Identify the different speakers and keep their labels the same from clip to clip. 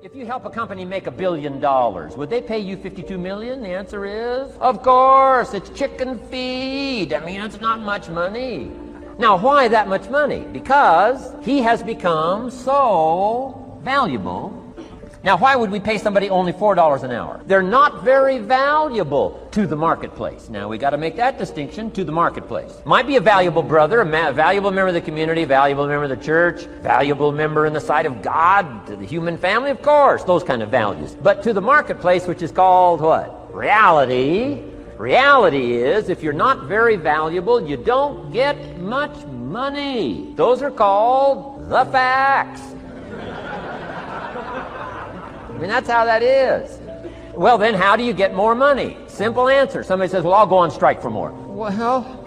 Speaker 1: If you help a company make $1 billion, would they pay you $52 million? The answer is, of course, it's chicken feed. I mean, it's not much money. Now, why that much money? Because he has become so valuable. Now, why would we pay somebody only $4 an hour? They're not very valuable to the marketplace. Now, we got to make that distinction, to the marketplace. Might be a valuable brother, a valuable member of the community, valuable member of the church, valuable member in the sight of God, to the human family, of course, those kind of values. But to the marketplace, which is called what? Reality. Reality is, if you're not very valuable, you don't get much money. Those are called the facts. I mean, that's how that is. Well, then how do you get more money? Simple answer. Somebody says, well, I'll go on strike for more. Well,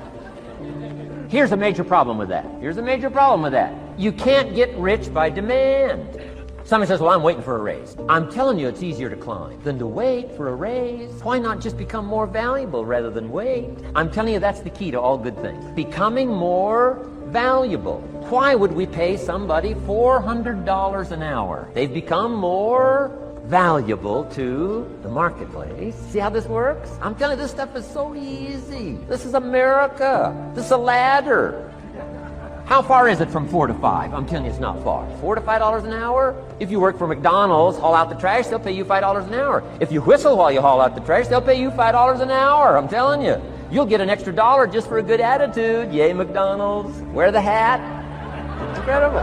Speaker 1: here's a major problem with that. Here's a major problem with that. You can't get rich by demand. Somebody says, well, I'm waiting for a raise. I'm telling you, it's easier to climb than to wait for a raise. Why not just become more valuable rather than wait? I'm telling you, that's the key to all good things. Becoming more valuable. Why would we pay somebody $400 an hour? They've become more valuable to the marketplace. See how this works? I'm telling you, this stuff is so easy. This is America. This is a ladder. How far is it from 4 to 5? I'm telling you, it's not far. $4 to $5 an hour? If you work for McDonald's, haul out the trash, they'll pay you $5 an hour. If you whistle while you haul out the trash, they'll pay you $5 an hour. I'm telling you. You'll get an extra $1 just for a good attitude. Yay, McDonald's. Wear the hat. It's incredible.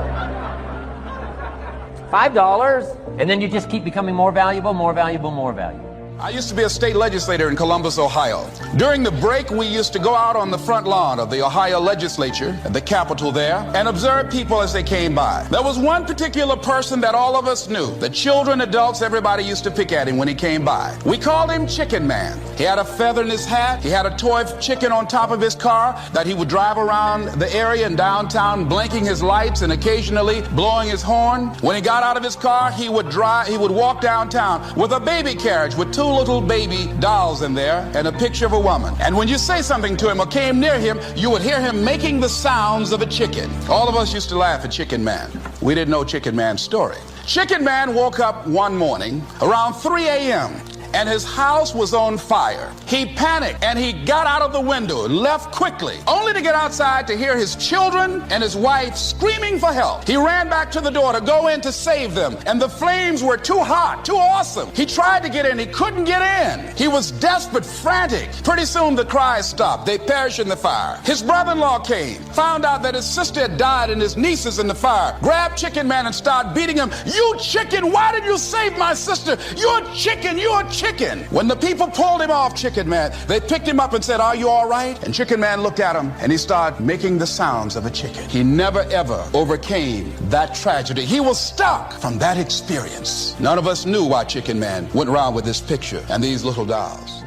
Speaker 1: $5, and then you just keep becoming more valuable, more valuable, more valuable.
Speaker 2: I used to be a state legislator in Columbus, Ohio. During the break, we used to go out on the front lawn of the Ohio legislature, at the Capitol there, and observe people as they came by. There was one particular person that all of us knew. The children, adults, everybody used to pick at him when he came by. We called him Chicken Man. He had a feather in his hat. He had a toy chicken on top of his car that he would drive around the area in downtown, blinking his lights and occasionally blowing his horn. When he got out of his car, he would walk downtown with a baby carriage with two little baby dolls in there and a picture of a woman. And when you say something to him or came near him, you would hear him making the sounds of a chicken. All of us used to laugh at Chicken Man. We didn't know Chicken Man's story. Chicken Man woke up one morning around 3 a.m. and his house was on fire. He panicked and he got out of the window and left quickly, only to get outside to hear his children and his wife screaming for help. He ran back to the door to go in to save them, and the flames were too hot, too awesome. He tried to get in, he couldn't get in. He was desperate, frantic. Pretty soon the cries stopped. They perished in the fire. His brother-in-law came, found out that his sister had died and his niece is in the fire, grabbed Chicken Man and started beating him. You chicken, why did you save my sister? You're a chicken, you're a chicken. When the people pulled him off Chicken Man, they picked him up and said, are you all right? And Chicken Man looked at him and he started making the sounds of a chicken. He never ever overcame that tragedy. He was stuck from that experience. None of us knew why Chicken Man went around with this picture and these little dolls.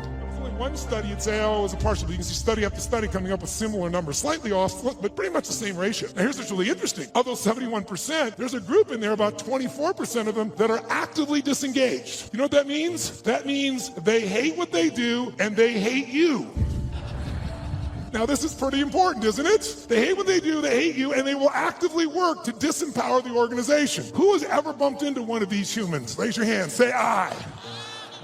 Speaker 3: One study, you'd say, oh, it was a partial. You can see study after study coming up with similar numbers, slightly off, but pretty much the same ratio. Now, here's what's really interesting. Of those 71%, there's a group in there, about 24% of them, that are actively disengaged. You know what that means? That means they hate what they do and they hate you. Now, this is pretty important, isn't it? They hate what they do, they hate you, and they will actively work to disempower the organization. Who has ever bumped into one of these humans? Raise your hand. Say, I.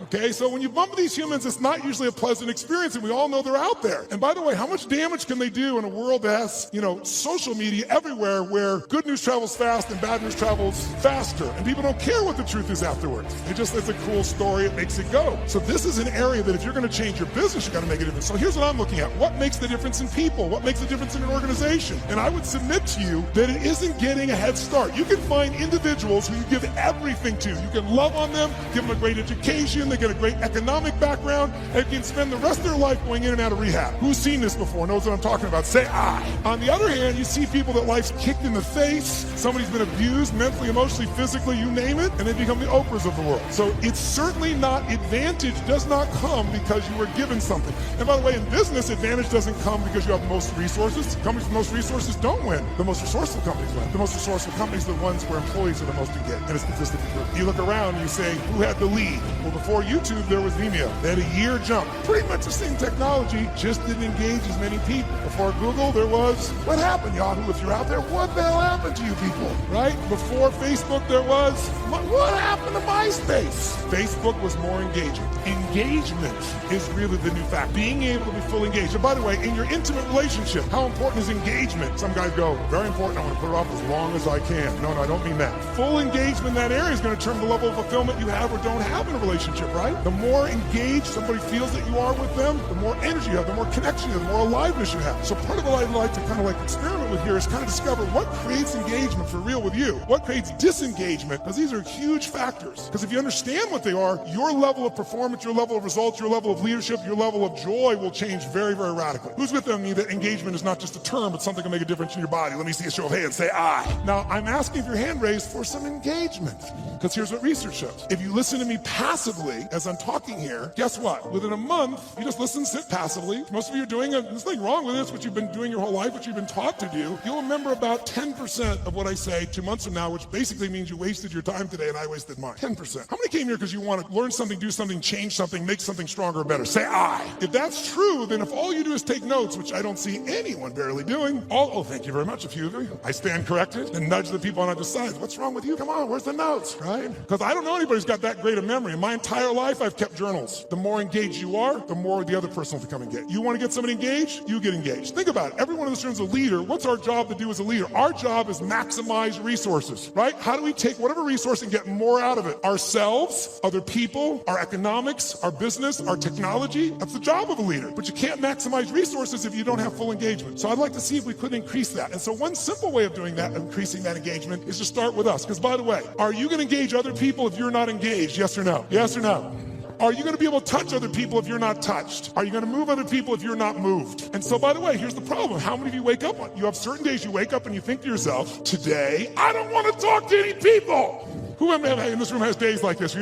Speaker 3: Okay, so when you bump these humans, it's not usually a pleasant experience, and we all know they're out there. And by the way, how much damage can they do in a world that has, social media everywhere where good news travels fast and bad news travels faster, and people don't care what the truth is afterwards. It's a cool story, it makes it go. So this is an area that if you're going to change your business, you've got to make a difference. So here's what I'm looking at. What makes the difference in people? What makes the difference in an organization? And I would submit to you that it isn't getting a head start. You can find individuals who you give everything to. You can love on them, give them a great education, they get a great economic background, and can spend the rest of their life going in and out of rehab. Who's seen this before, knows what I'm talking about? Say I. On the other hand, you see people that life's kicked in the face, somebody's been abused mentally, emotionally, physically, you name it, and they become the Oprahs of the world. So it's certainly not, advantage does not come because you were given something. And by the way, in business, advantage doesn't come because you have the most resources. Companies with the most resources don't win. The most resourceful companies win. The most resourceful companies are the ones where employees are the most engaged. And it's statistically true. You look around and you say, who had the lead? Well, before before YouTube, there was Vimeo. They had a year jump. Pretty much the same technology, just didn't engage as many people. Before Google, there was, what happened, Yahoo? If you're out there, what the hell happened to you people, right? Before Facebook, there was, what happened to MySpace? Facebook was more engaging. Engagement is really the new fact. Being able to be fully engaged. And by the way, in your intimate relationship, how important is engagement? Some guys go, very important, I want to put it off as long as I can. No, I don't mean that. Full engagement in that area is going to determine the level of fulfillment you have or don't have in a relationship, right? The more engaged somebody feels that you are with them, the more energy you have, the more connection you have, the more aliveness you have. So part of what I'd like to kind of like experiment with here is kind of discover what creates engagement for real with you, what creates disengagement, because these are huge factors. Because if you understand what they are, your level of performance, your level of results, your level of leadership, your level of joy will change very, very radically. Who's with me that engagement is not just a term, but something that can make a difference in your body? Let me see a show of hands. Say I. Now, I'm asking if your hand raised for some engagement, because here's what research shows. If you listen to me passively as I'm talking here, guess what? Within a month, you just listen, sit passively. Most of you are doing it. There's nothing wrong with this, what you've been doing your whole life, what you've been taught to do. You'll remember about 10% of what I say 2 months from now, which basically means you wasted your time today and I wasted mine. 10%. How many came here because you want to learn something, do something, change something, make something stronger or better? Say I. If that's true, then if all you do is take notes, which I don't see anyone barely doing, oh, thank you very much, a few of you. I stand corrected and nudge the people on either side. What's wrong with you? Come on, where's the notes, right? Because I don't know anybody who's got that great a memory. In my entire life, I've kept journals. The more engaged you are, the more the other person will become engaged. You want to get somebody engaged? You get engaged. Think about it. Everyone in this room is a leader. What's our job to do as a leader? Our job is maximize resources, right? How do we take whatever resource and get more out of it? Ourselves, other people, our economics, our business, our technology. That's the job of a leader. But you can't maximize resources if you don't have full engagement. So I'd like to see if we could increase that. And so one simple way of doing that, increasing that engagement, is to start with us. Because by the way, are you going to engage other people if you're not engaged? Yes or no? Yes or no? Are you going to be able to touch other people if you're not touched? Are you going to move other people if you're not moved? And so, by the way, here's the problem. How many of you wake up on? You have certain days you wake up and you think to yourself, today, I don't want to talk to any people. Who in this room has days like this?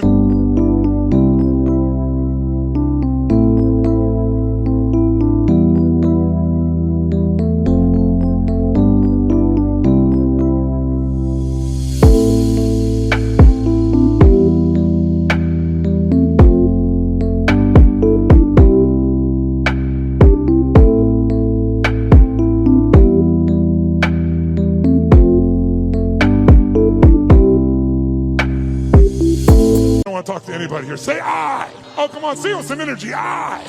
Speaker 3: Talk to anybody here. Say I. Oh, come on, say with some energy. I.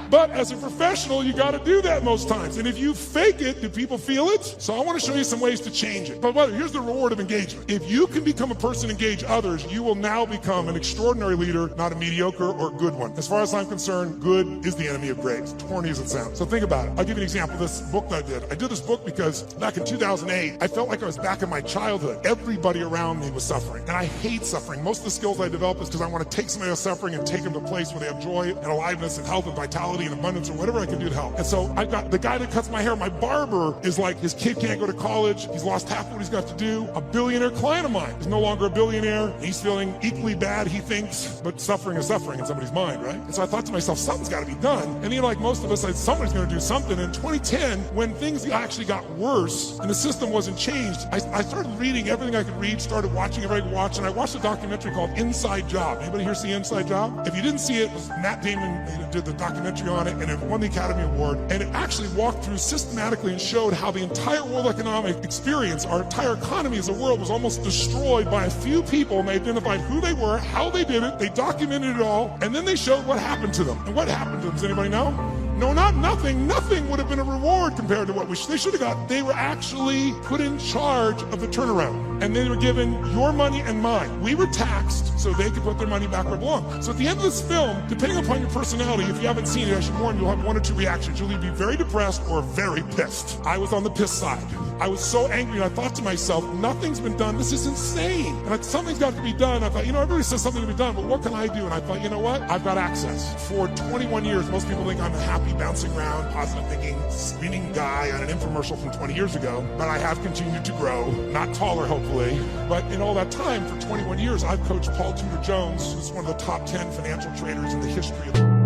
Speaker 3: But as a professional, you got to do that most times. And if you fake it, do people feel it? So I want to show you some ways to change it. But here's the reward of engagement. If you can become a person, engage others, you will now become an extraordinary leader, not a mediocre or good one. As far as I'm concerned, good is the enemy of great, as corny as it sounds. So think about it. I'll give you an example of this book that I did. I did this book because back in 2008, I felt like I was back in my childhood. Everybody around me was suffering. And I hate suffering. Most of the skills I develop is because I want to take somebody else suffering and take them to a place where they have joy and aliveness and health and vitality and abundance or whatever I can do to help. And so I got the guy that cuts my hair, my barber, is like, his kid can't go to college. He's lost half what he's got to do. A billionaire client of mine is no longer a billionaire. He's feeling equally bad, he thinks, but suffering is suffering in somebody's mind, right? And so I thought to myself, something's got to be done. And then like most of us, somebody's going to do something. In 2010, when things actually got worse and the system wasn't changed, I started reading everything I could read, started watching everything I could watch, and I watched a documentary called Inside Job. Anybody here see Inside Job? If you didn't see it, it was Matt Damon did the documentary on it, and it won the Academy Award, and it actually walked through systematically and showed how the entire world economic experience, our entire economy as a world, was almost destroyed by a few people, and they identified who they were, how they did it, they documented it all, and then they showed what happened to them. And what happened to them, does anybody know? No, not nothing. Nothing would have been a reward compared to what they should have got. They were actually put in charge of the turnaround, and they were given your money and mine. We were taxed so they could put their money back where it belonged. So at the end of this film, depending upon your personality, if you haven't seen it, I should warn you, you'll have one or two reactions. You'll either be very depressed or very pissed. I was on the pissed side. I was so angry, and I thought to myself, nothing's been done. This is insane. And something's got to be done. I thought, everybody says something to be done, but what can I do? And I thought, you know what? I've got access. For 21 years, most people think I'm a happy, bouncing around, positive thinking, spinning guy on an infomercial from 20 years ago. But I have continued to grow, not taller, hopefully. But in all that time, for 21 years, I've coached Paul Tudor Jones, who's one of the top 10 financial traders in the history of the world.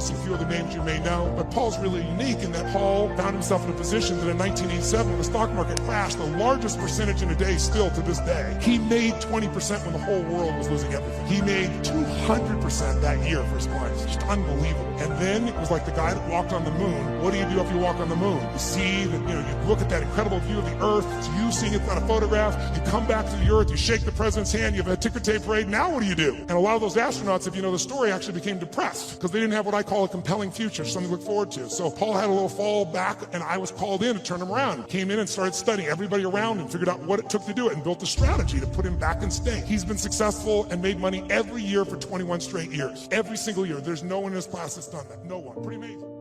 Speaker 3: Robbins, a few other names you may know. But Paul's really unique in that Paul found himself in a position that in 1987, when the stock market crashed, the largest percentage in a day still to this day, he made 20% when the whole world was losing everything. He made 200% that year for his clients. Just unbelievable. And then it was like the guy that walked on the moon. What do you do if you walk on the moon? You see that, you look at that incredible view of the earth. It's you seeing it on a photograph. You come back to the earth. You shake the president's hand. You have a ticker tape parade. Now what do? And a lot of those astronauts, if you know the story, actually became depressed because they didn't have what I call a compelling future, something to look forward to. So Paul had a little fall back, and I was called in to turn him around. Came in and started studying everybody around and figured out what it took to do it and built a strategy to put him back in sync. He's been successful and made money every year for 21 straight years. Every single year. There's no one in his class that's done that. No one. Pretty amazing.